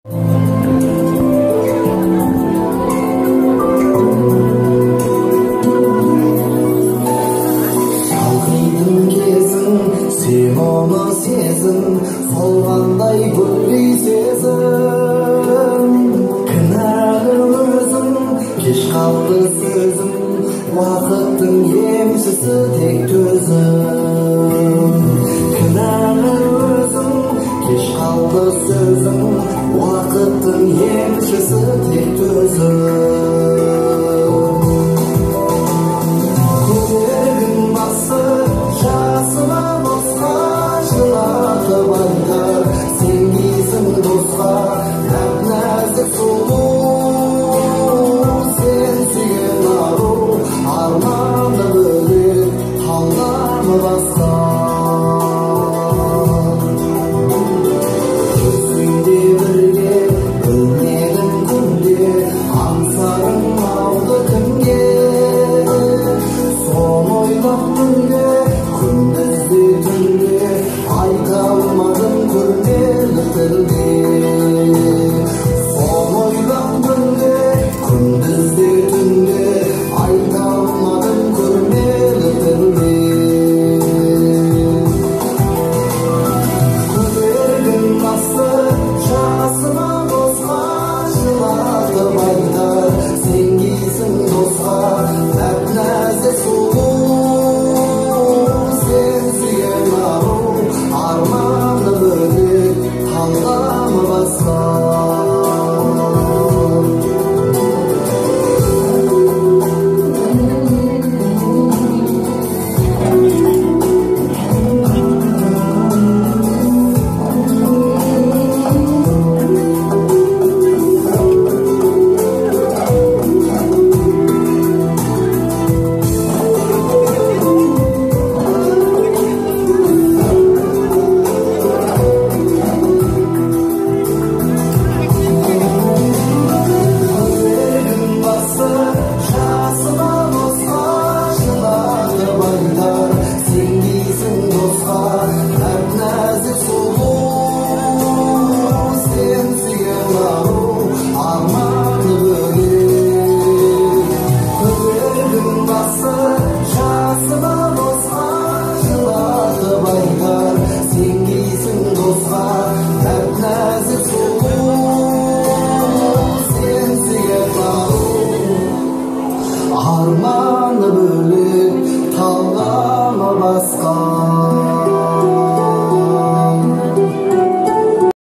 Sen onu sezin, salғандай гүлдей сезім. Кінәлі өзім, кеш қалды сөзім, уақыттың емшісі тек төзім. Кінәлі өзім, кеш қалды сөзім, уақыттың емшісі тек төзім. Көтердің басы жасыма босқа жылатып айтар, сен дейсің досқа нәп-нәзік сұлу. Сен сүйген ару, арманы бөлек, талғамы басқа. Түсіңде бірге білмедім күнде, аңсарым алды кімге. Соны ойлап түнде, күндізде түнде, айта алмадым көрмелі тілде. Соны ойлап түнде, күндізде түнде, айта алмадым көрмелі тілде. Көтердің басты жасыма босқа жылатып айтар, сен дейсің досқа нәп-нәзік сұлу. Сен сүйген ару, арманы бөлек, талғамы басқа.